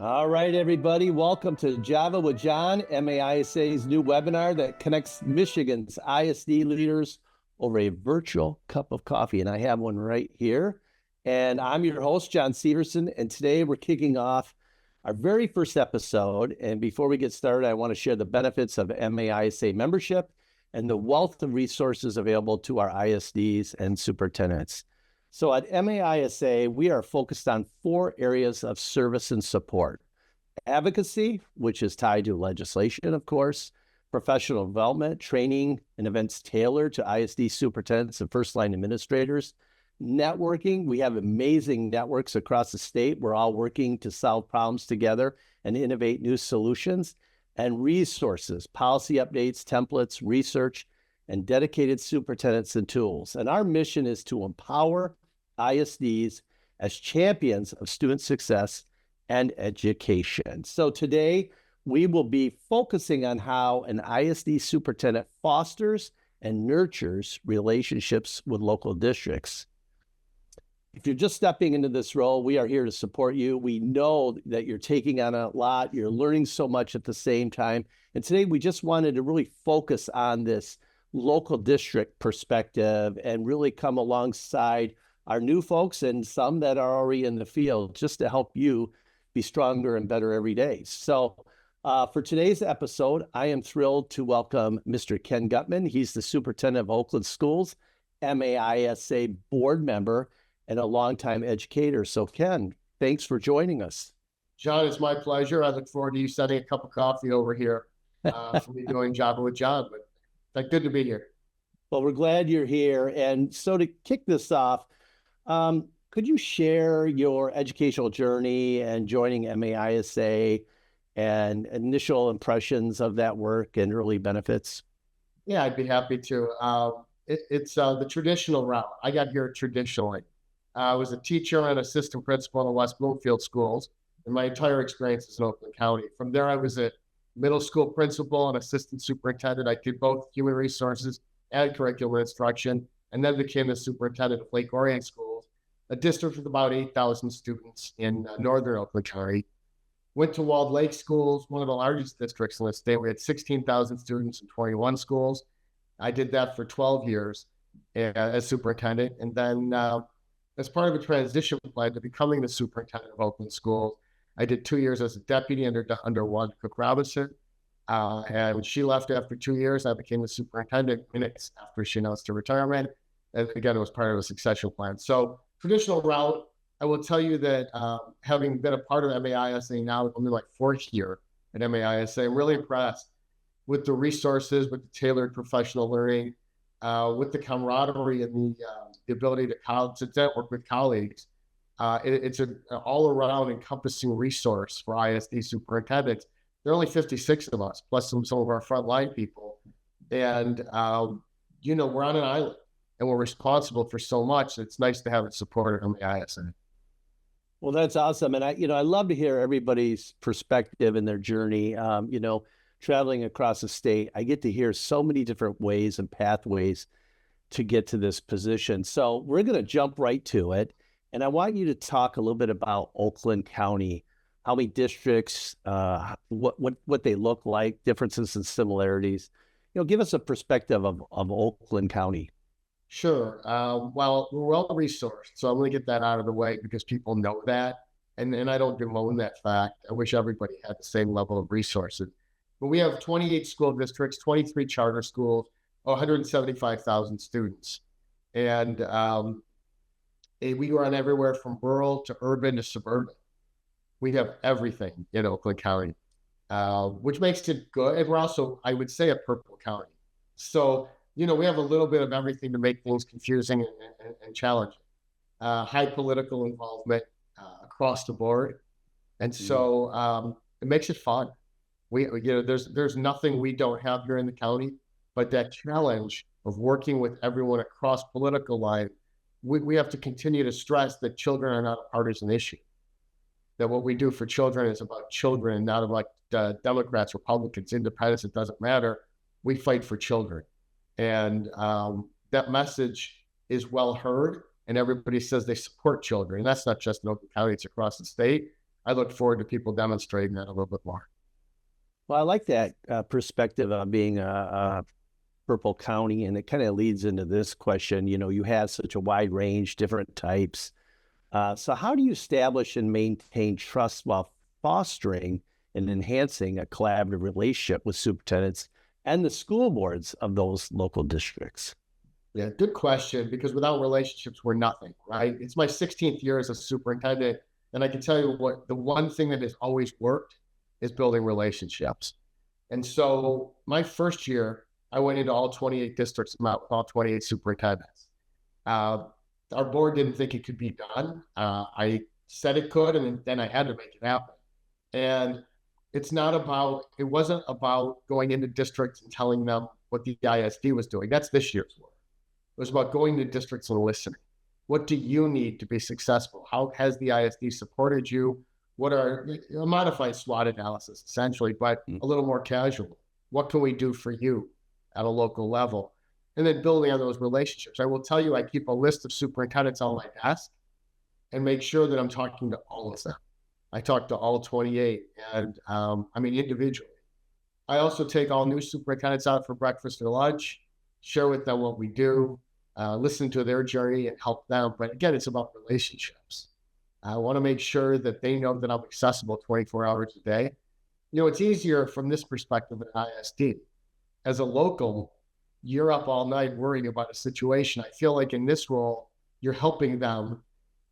All right, everybody, welcome to Java with John, MAISA's new webinar that connects Michigan's ISD leaders over a virtual cup of coffee. And I have one right here. And I'm your host, John Severson. And today we're kicking off our very first episode. And before we get started, I want to share the benefits of MAISA membership and the wealth of resources available to our ISDs and superintendents. So at MAISA, we are focused on 4 areas of service and support. Advocacy, which is tied to legislation, of course, professional development, training, and events tailored to ISD superintendents and first-line administrators. Networking, we have amazing networks across the state. We're all working to solve problems together and innovate new solutions. And resources, policy updates, templates, research, and dedicated superintendents and tools. And our mission is to empower ISDs as champions of student success and education. So today we will be focusing on how an ISD superintendent fosters and nurtures relationships with local districts. If you're just stepping into this role, we are here to support you. We know that you're taking on a lot, you're learning so much at the same time. And today we just wanted to really focus on this local district perspective and really come alongside our new folks and some that are already in the field just to help you be stronger and better every day. So for today's episode, I am thrilled to welcome Mr. Ken Gutman. He's the superintendent of Oakland Schools, MAISA board member, and a longtime educator. So Ken, thanks for joining us. John, it's my pleasure. I look forward to you setting a cup of coffee over here for me doing Java with John, but good to be here. Well, we're glad you're here. And so to kick this off, could you share your educational journey and joining MAISA and initial impressions of that work and early benefits? Yeah, I'd be happy to. It's the traditional route. I got here traditionally. I was a teacher and assistant principal in the West Bloomfield schools, and my entire experience is in Oakland County. From there, I was a middle school principal and assistant superintendent. I did both human resources and curriculum instruction, and then became the superintendent of Lake Orion Schools, a district with about 8,000 students in northern Oakland County. Went to Walled Lake Schools, one of the largest districts in the state. We had 16,000 students in 21 schools. I did that for 12 years as superintendent. And then as part of a transition plan to becoming the superintendent of Oakland Schools, I did 2 years as a deputy under Wanda Cook Robinson. And when she left after 2 years, I became the superintendent minutes after she announced her retirement. And again, it was part of a succession plan. So traditional route, I will tell you that having been a part of MAISA now, only like 4th year at MAISA, I'm really impressed with the resources, with the tailored professional learning, with the camaraderie and the ability to network with colleagues. It's an all-around encompassing resource for ISD superintendents. There are only 56 of us, plus some of our frontline people. And, we're on an island and we're responsible for so much. It's nice to have it supported on the ISN. Well, that's awesome. And I love to hear everybody's perspective and their journey. Traveling across the state, I get to hear so many different ways and pathways to get to this position. So we're going to jump right to it. And I want you to talk a little bit about Oakland County, how many districts, what they look like, differences and similarities. Give us a perspective of Oakland County. Sure. Well, we're well-resourced, so I'm going to get that out of the way because people know that, and I don't bemoan that fact. I wish everybody had the same level of resources. But we have 28 school districts, 23 charter schools, 175,000 students. And we run everywhere from rural to urban to suburban. We have everything in Oakland County, which makes it good. And we're also, I would say, a purple county. So, we have a little bit of everything to make things confusing and challenging. High political involvement across the board. And so it makes it fun. There's nothing we don't have here in the county, but that challenge of working with everyone across political lines, we have to continue to stress that children are not a partisan issue. That what we do for children is about children and not about Democrats, Republicans, independents, it doesn't matter. We fight for children. And that message is well heard, and everybody says they support children. And that's not just in Oakland County, it's across the state. I look forward to people demonstrating that a little bit more. Well, I like that perspective of being a Purple County, and it kind of leads into this question. You know, you have such a wide range, different types. So how do you establish and maintain trust while fostering and enhancing a collaborative relationship with superintendents and the school boards of those local districts? Yeah, good question, because without relationships, we're nothing, right? It's my 16th year as a superintendent, and I can tell you what, the one thing that has always worked is building relationships. And so my first year, I went into all 28 districts, met with all 28 superintendents. Our board didn't think it could be done. I said it could, and then I had to make it happen. And it wasn't about going into districts and telling them what the ISD was doing. That's this year's work. It was about going to districts and listening. What do you need to be successful? How has the ISD supported you? What are a modified SWOT analysis, essentially, but a little more casual? What can we do for you at a local level? And then building on those relationships. I will tell you, I keep a list of superintendents on my desk and make sure that I'm talking to all of them. I talk to all 28, and individually. I also take all new superintendents out for breakfast or lunch, share with them what we do, listen to their journey and help them. But again, it's about relationships. I want to make sure that they know that I'm accessible 24 hours a day. You know, it's easier from this perspective at ISD. As a local, you're up all night worrying about a situation. I feel like in this role, you're helping them,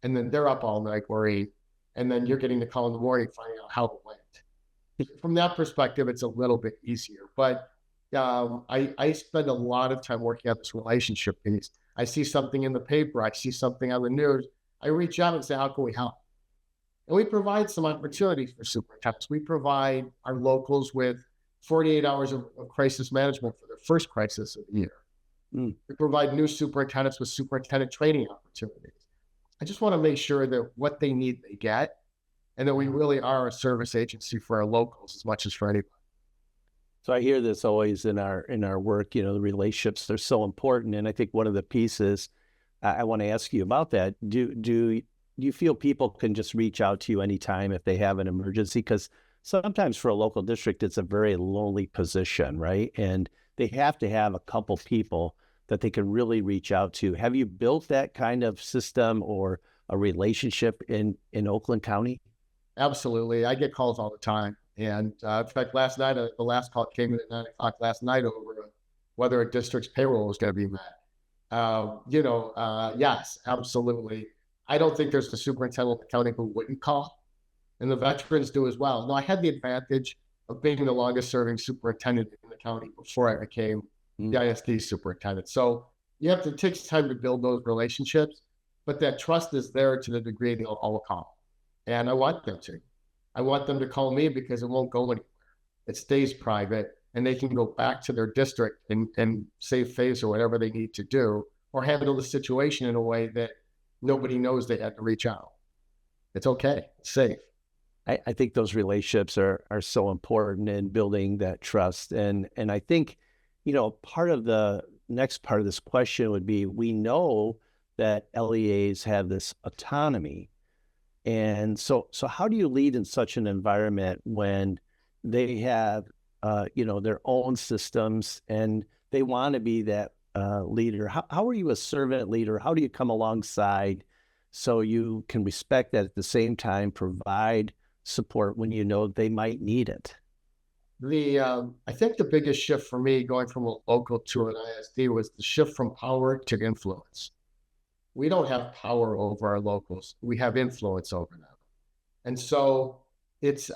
and then they're up all night worrying, and then you're getting the call in the morning finding out how it went. From that perspective, it's a little bit easier. But I spend a lot of time working on this relationship piece. I see something in the paper, I see something on the news, I reach out and say, how can we help? And we provide some opportunities for superintendents. We provide our locals with 48 hours of crisis management for their first crisis of the year. We provide new superintendents with superintendent training opportunities. I just want to make sure that what they need, they get, and that we really are a service agency for our locals as much as for anybody. So I hear this always in our work, you know, the relationships, they're so important. And I think one of the pieces I want to ask you about that, do you feel people can just reach out to you anytime if they have an emergency? Because sometimes for a local district, it's a very lonely position, right? And they have to have a couple people that they can really reach out to. Have you built that kind of system or a relationship in Oakland County? Absolutely. I get calls all the time. And in fact, last night, the last call came in at 9 o'clock last night over whether a district's payroll was going to be met. Yes, absolutely. I don't think there's a superintendent in the county who wouldn't call, and the veterans do as well. Now, I had the advantage of being the longest serving superintendent in the county before I became the ISD superintendent. So it takes time to build those relationships, but that trust is there to the degree they'll all call. And I want them to. I want them to call me because it won't go anywhere. It stays private, and they can go back to their district and save face or whatever they need to do, or handle the situation in a way that nobody knows they had to reach out. It's okay. It's safe. I think those relationships are so important in building that trust. And I think, you know, part of the next part of this question would be, we know that LEAs have this autonomy. And so how do you lead in such an environment when they have, their own systems and they want to be that leader? How are you a servant leader? How do you come alongside so you can respect that at the same time provide support when you know they might need it? I think the biggest shift for me going from a local to an ISD was the shift from power to influence. We don't have power over our locals. We have influence over them. And so it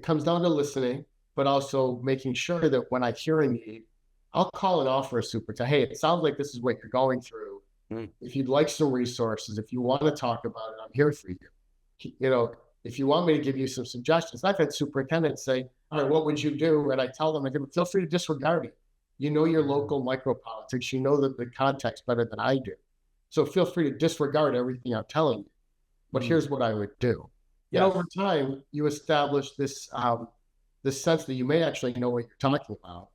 comes down to listening, but also making sure that when I hear a need, I'll call and offer a superintendent, hey, it sounds like this is what you're going through. If you'd like some resources, if you want to talk about it, I'm here for you. You know, if you want me to give you some suggestions, I've had superintendents say, all right, what would you do? And I tell them, feel free to disregard it. You know your local micropolitics. You know the context better than I do. So feel free to disregard everything I'm telling you. But here's what I would do. Yes. And over time, you establish this sense that you may actually know what you're talking about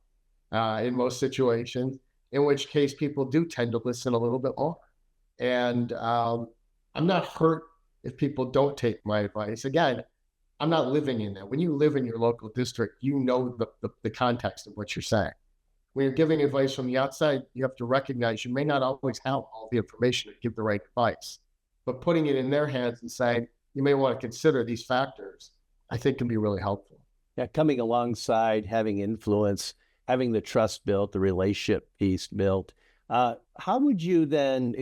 in most situations, in which case people do tend to listen a little bit more. And I'm not hurt if people don't take my advice. Again, I'm not living in that. When you live in your local district, you know the context of what you're saying. When you're giving advice from the outside, you have to recognize you may not always have all the information to give the right advice, but putting it in their hands and saying, you may want to consider these factors, I think can be really helpful. Yeah, coming alongside, having influence, having the trust built, the relationship piece built. How would you then,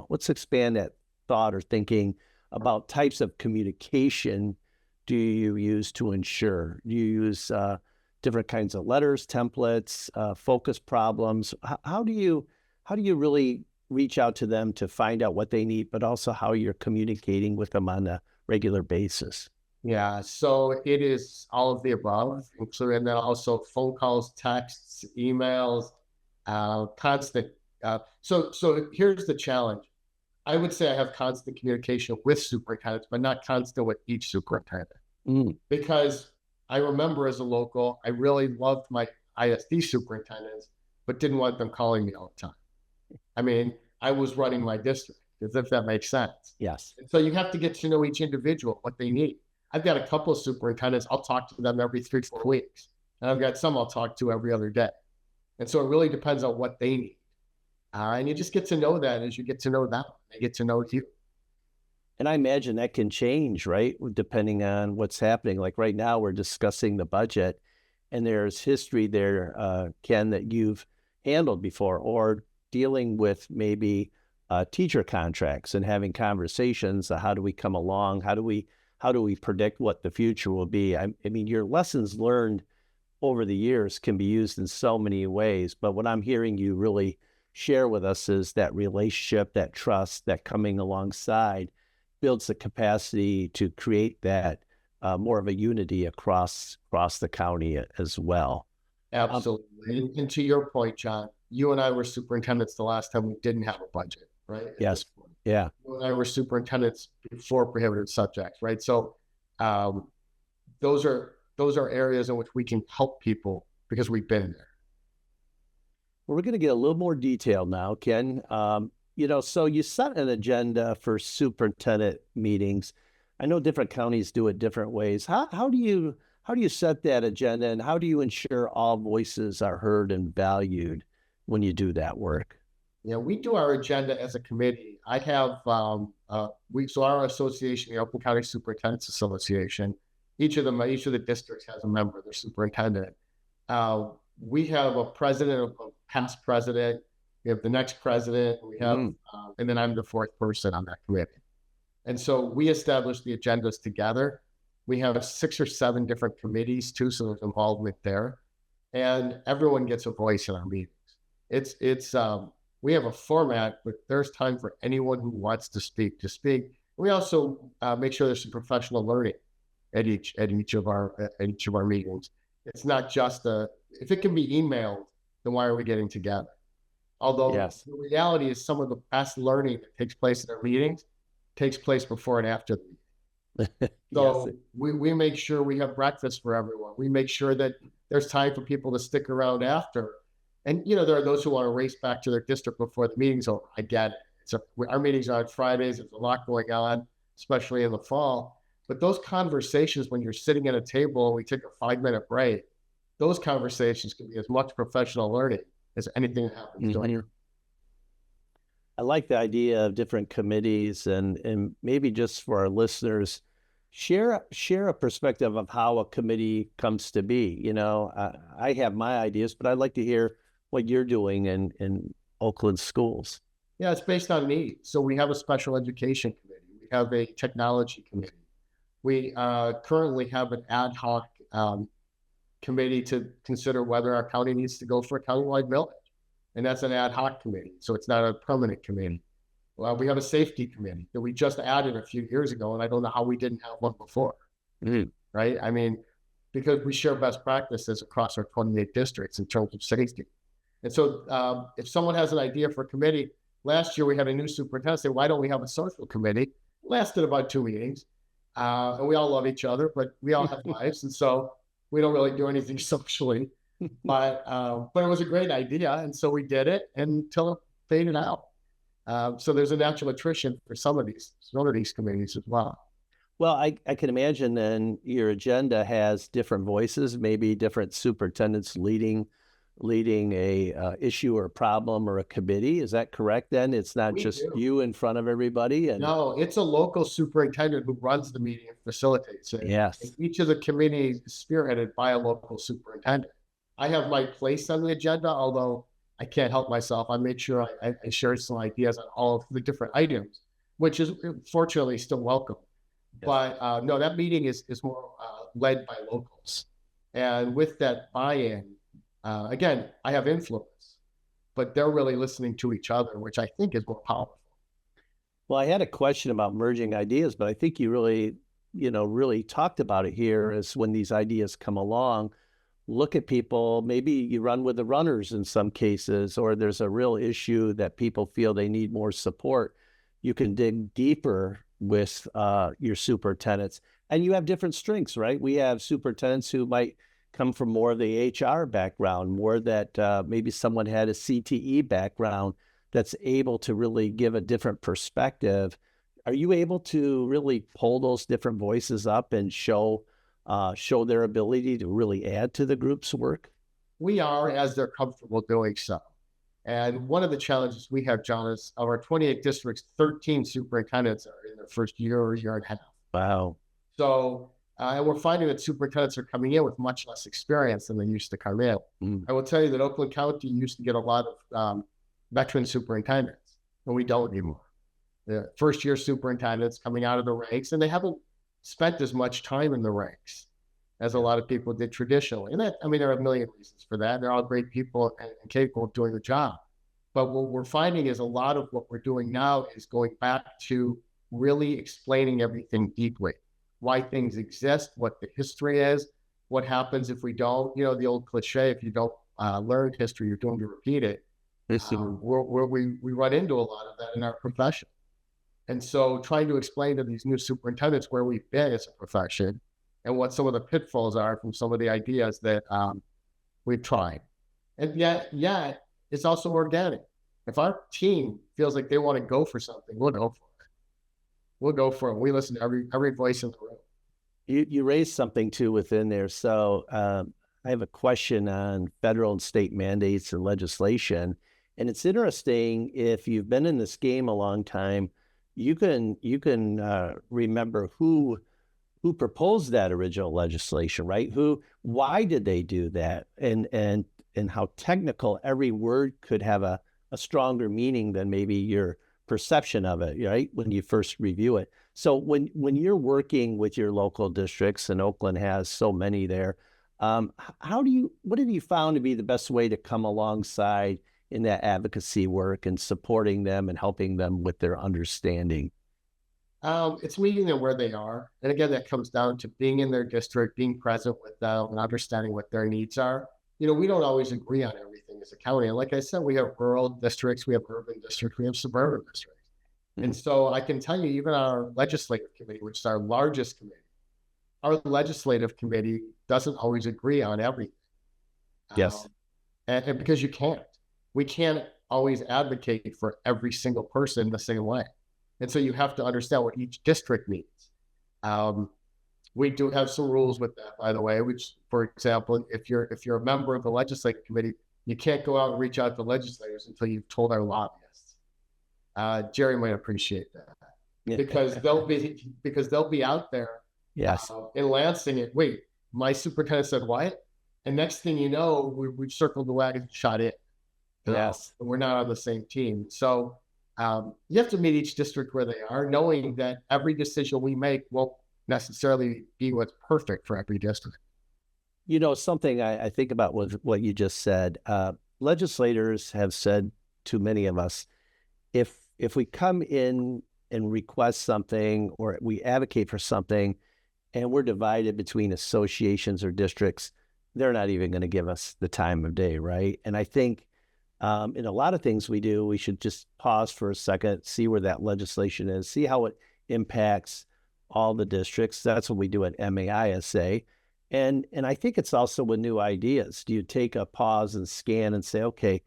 let's expand that thought or thinking about types of communication do you use to ensure? Do you use different kinds of letters, templates, focus problems? How do you really reach out to them to find out what they need, but also how you're communicating with them on a regular basis? Yeah, so it is all of the above, including then also phone calls, texts, emails, constant. So here's the challenge. I would say I have constant communication with superintendents, but not constant with each superintendent. Because I remember as a local, I really loved my ISD superintendents, but didn't want them calling me all the time. I mean, I was running my district, as if that makes sense. Yes. And so you have to get to know each individual, what they need. I've got a couple of superintendents, I'll talk to them every 3-4 weeks. And I've got some I'll talk to every other day. And so it really depends on what they need. And you just get to know that as you get to know them. They get to know you. And I imagine that can change, right? Depending on what's happening. Like right now, we're discussing the budget, and there's history there, Ken, that you've handled before, or dealing with maybe teacher contracts and having conversations. How do we come along? How do we predict what the future will be? I mean, your lessons learned over the years can be used in so many ways, but what I'm hearing you really share with us is that relationship, that trust, that coming alongside builds the capacity to create that more of a unity across the county as well. Absolutely. And to your point, John, you and I were superintendents the last time we didn't have a budget, right? Yes. Yeah. You and I were superintendents before prohibited subjects, right? So those are areas in which we can help people because we've been there. Well, we're going to get a little more detail now, Ken. So you set an agenda for superintendent meetings. I know different counties do it different ways. How do you set that agenda, and how do you ensure all voices are heard and valued when you do that work? Yeah, we do our agenda as a committee. I have our association, the Oakland County Superintendents Association. Each of the districts has a member, their superintendent. We have a president, a past president. We have the next president. We have, and then I'm the fourth person on that committee. And so we establish the agendas together. We have 6 or 7 different committees too, so there's involvement there, and everyone gets a voice in our meetings. We have a format, but there's time for anyone who wants to speak to speak. We also make sure there's some professional learning at each of our meetings. It's not just if it can be emailed, then why are we getting together? Although yes, the reality is some of the best learning that takes place in our meetings takes place before and after the meeting. So yes, we make sure we have breakfast for everyone. We make sure that there's time for people to stick around after. And, there are those who want to race back to their district before the meeting's over. I get it. Our meetings are on Fridays. There's a lot going on, especially in the fall. But those conversations, when you're sitting at a table and we take a 5-minute break, those conversations can be as much professional learning as anything that happens during your. I like the idea of different committees, and maybe just for our listeners, share a perspective of how a committee comes to be. I have my ideas, but I'd like to hear what you're doing in Oakland schools. Yeah, it's based on need. So we have a special education committee. We have a technology committee. We currently have an ad hoc committee to consider whether our county needs to go for a countywide millage. And that's an ad hoc committee, so it's not a permanent committee. We have a safety committee that we just added a few years ago, and I don't know how we didn't have one before, right? I mean, because we share best practices across our 28 districts in terms of safety. And so if someone has an idea for a committee, last year we had a new superintendent say, why don't we have a social committee? It lasted about 2 meetings, and we all love each other, but we all have lives, and so we don't really do anything socially. But it was a great idea, and so we did it until it faded out. So there's a natural attrition for some of these committees as well. Well, I can imagine then your agenda has different voices, maybe different superintendents leading a issue or problem or a committee. Is that correct then? It's not We just do. you in front of everybody and No, it's a local superintendent who runs the meeting and facilitates it. And yes. each of the committees is spearheaded by a local superintendent. I have my place on the agenda, although I can't help myself. I made sure I shared some ideas on all of the different items, which is fortunately still welcome. Yes. But no, that meeting is more led by locals. And with that buy-in, again, I have influence, but they're really listening to each other, which I think is more powerful. Well, I had a question about merging ideas, but I think you really, really talked about it here is when these ideas come along, look at people, maybe you run with the runners in some cases, or there's a real issue that people feel they need more support. You can dig deeper with your superintendents, and you have different strengths, right? We have superintendents who might come from more of the HR background, more that maybe someone had a CTE background that's able to really give a different perspective. Are you able to really pull those different voices up and show their ability to really add to the group's work? We are, as they're comfortable doing so. And one of the challenges we have, John, is of our 28 districts, 13 superintendents are in their first year or year and a half. Wow. So, and we're finding that superintendents are coming in with much less experience than they used to come in. I will tell you that Oakland County used to get a lot of veteran superintendents, and we don't anymore. The first year superintendents coming out of the ranks, and they haven't spent as much time in the ranks as a lot of people did traditionally. And that, I mean, there are a million reasons for that. They're all great people and capable of doing the job. But what we're finding is a lot of what we're doing now is going back to really explaining everything deeply, why things exist, what the history is, what happens if we don't, the old cliche, if you don't learn history, you're doomed to repeat it. Where we run into a lot of that in our profession. And so trying to explain to these new superintendents where we've been as a profession and what some of the pitfalls are from some of the ideas that we've tried. And yet it's also organic. If our team feels like they want to go for something, we'll go for it. We'll go for it. We listen to every voice in the room. You raised something too within there. So I have a question on federal and state mandates and legislation. And it's interesting, if you've been in this game a long time, you can remember who proposed that original legislation, right? Why did they do that? And how technical every word could have a stronger meaning than maybe your perception of it, right? When you first review it. So when you're working with your local districts, and Oakland has so many there, what have you found to be the best way to come alongside in that advocacy work and supporting them and helping them with their understanding? It's meeting them where they are. And again, that comes down to being in their district, being present with them, and understanding what their needs are. We don't always agree on everything as a county. And like I said, we have rural districts, we have urban districts, we have suburban districts. And so I can tell you, even our legislative committee, which is our largest committee, our legislative committee doesn't always agree on everything. Yes. And because we can't always advocate for every single person the same way. And so you have to understand what each district needs. We do have some rules with that, by the way, which, for example, if you're a member of the legislative committee, you can't go out and reach out to legislators until you've told our lobbyists. Jerry might appreciate that. Because they'll be out there in Lansing and wait, my superintendent said what? And next thing you know, we've circled the wagon and shot it. Yes. We're not on the same team. So you have to meet each district where they are, knowing that every decision we make won't necessarily be what's perfect for every district. Something I think about with what you just said, legislators have said to many of us, if we come in and request something or we advocate for something and we're divided between associations or districts, they're not even going to give us the time of day, right? And I think in a lot of things we do, we should just pause for a second, see where that legislation is, see how it impacts all the districts. That's what we do at MAISA. And I think it's also with new ideas. Do you take a pause and scan and say, okay,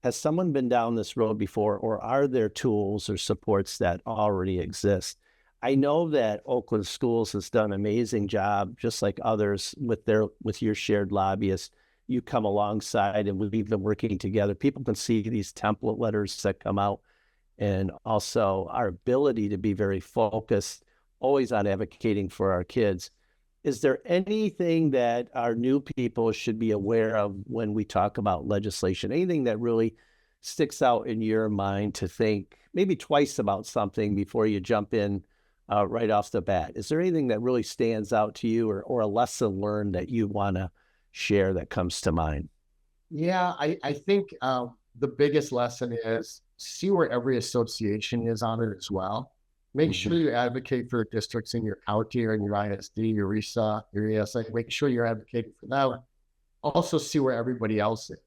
has someone been down this road before, or are there tools or supports that already exist? I know that Oakland Schools has done an amazing job, just like others with your shared lobbyists. You come alongside and we've been working together. People can see these template letters that come out, and also our ability to be very focused, always on advocating for our kids. Is there anything that our new people should be aware of when we talk about legislation? Anything that really sticks out in your mind to think maybe twice about something before you jump in right off the bat? Is there anything that really stands out to you, or a lesson learned that you want to share that comes to mind? Yeah, I think the biggest lesson is see where every association is on it as well. Make sure you advocate for districts in your county or in your ISD, your RESA, your ESA. Make sure you're advocating for that. Also see where everybody else is.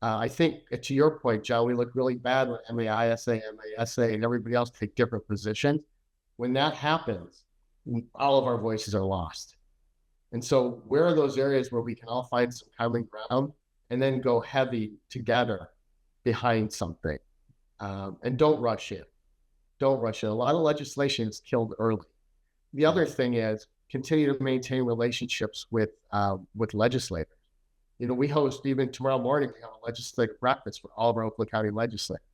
I think to your point, Joe, we look really bad when MAISA, MASA, and everybody else take different positions. When that happens, all of our voices are lost. And so where are those areas where we can all find some common ground and then go heavy together behind something? And don't rush it. Don't rush it. A lot of legislation is killed early. The other thing is continue to maintain relationships with legislators. We host, even tomorrow morning, we have a legislative breakfast for all of our Oakland County legislators.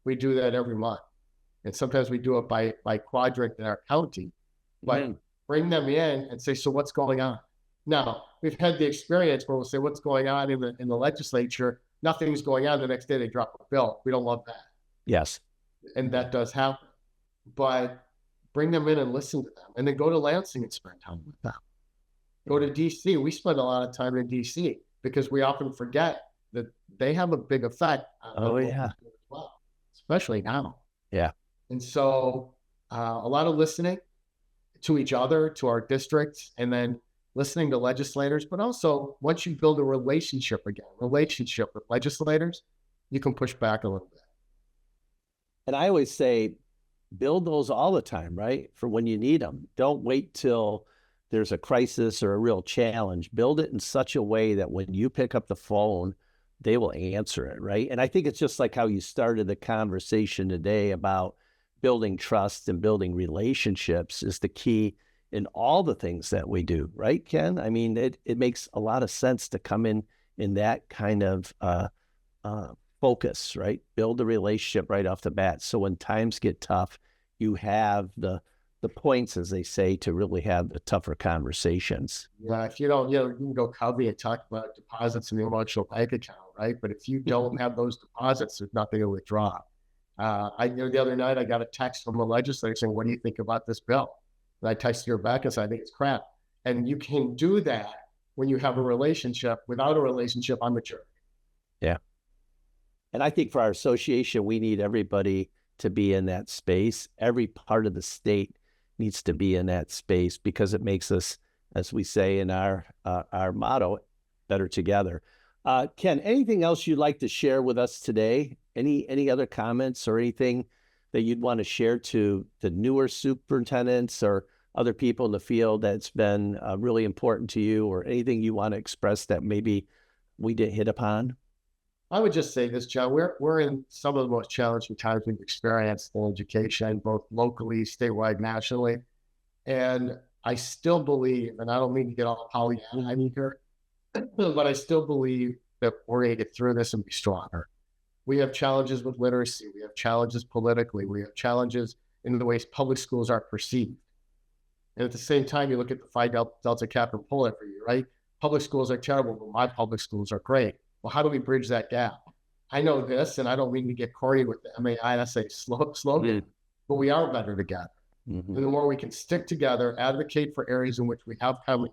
We do that every month. And sometimes we do it by quadrant in our county. But bring them in and say, so what's going on? Now, we've had the experience where we'll say, what's going on in the legislature? Nothing's going on. The next day they drop a bill. We don't love that. Yes. And that does happen. But bring them in and listen to them. And then go to Lansing and spend time with them. Go to DC. We spend a lot of time in DC because we often forget that they have a big effect on what we do as well, especially now. Yeah. And so a lot of listening to each other, to our districts, and then listening to legislators. But also, once you build a relationship with legislators, you can push back a little bit. And I always say, build those all the time, right? For when you need them. Don't wait till there's a crisis or a real challenge. Build it in such a way that when you pick up the phone, they will answer it, right? And I think it's just like how you started the conversation today about building trust and building relationships is the key in all the things that we do, right, Ken? I mean, it makes a lot of sense to come in that kind of focus, right? Build a relationship right off the bat. So when times get tough, you have the points, as they say, to really have the tougher conversations. Yeah, if you don't, you can go cubby and talk about deposits in the emotional bank account, right? But if you don't have those deposits, there's nothing to withdraw. The other night I got a text from a legislator saying, what do you think about this bill? And I texted her back and said, I think it's crap. And you can do that when you have a relationship. Without a relationship, I'm mature. Yeah. And I think for our association, we need everybody to be in that space. Every part of the state needs to be in that space because it makes us, as we say in our motto, better together. Ken, anything else you'd like to share with us today? Any other comments or anything that you'd want to share to the newer superintendents or other people in the field that's been really important to you, or anything you want to express that maybe we didn't hit upon? I would just say this, Joe. We're in some of the most challenging times we've experienced in education, both locally, statewide, nationally. And I still believe, and I don't mean to get all Pollyanna here, but I still believe that we're going to get through this and be stronger. We have challenges with literacy. We have challenges politically. We have challenges in the ways public schools are perceived. And at the same time, you look at the Phi Delta Kappa poll every year, right? Public schools are terrible, but my public schools are great. Well, how do we bridge that gap? I know this, and I don't mean to get corny with the MAISA slogan, but we are better together. And the more we can stick together, advocate for areas in which we have common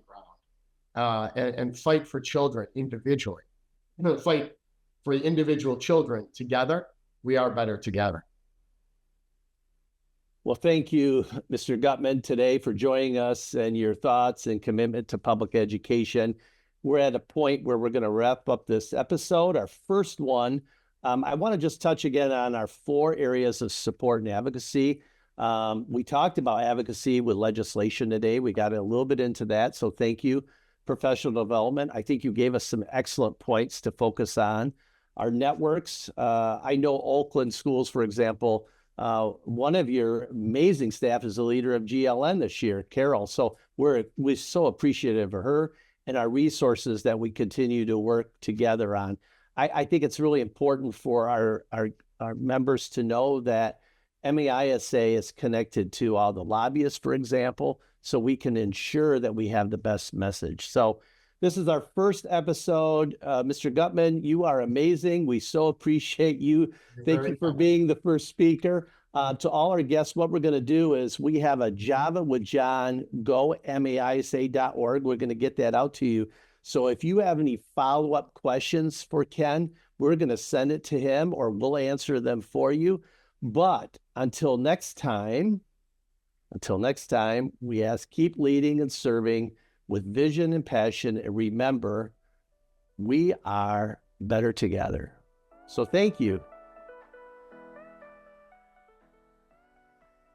ground, and fight for children individually, fight for individual children together, we are better together. Well, thank you, Mr. Gutman, today for joining us and your thoughts and commitment to public education. We're at a point where we're going to wrap up this episode, our first one. I want to just touch again on our 4 areas of support and advocacy. We talked about advocacy with legislation today. We got a little bit into that, so thank you. Professional development, I think you gave us some excellent points to focus on. our networks. I know Oakland Schools, for example, one of your amazing staff is the leader of GLN this year, Carol. So we're so appreciative of her and our resources that we continue to work together on. I think it's really important for our members to know that MAISA is connected to all the lobbyists, for example, so we can ensure that we have the best message. So this is our first episode. Mr. Gutman, you are amazing. We so appreciate you. Thank you for being the first speaker. To all our guests, what we're going to do is we have a Java with John, go maisa.org. We're going to get that out to you. So if you have any follow-up questions for Ken, we're going to send it to him or we'll answer them for you. But until next time, we ask, keep leading and serving with vision and passion. And remember, we are better together. So thank you.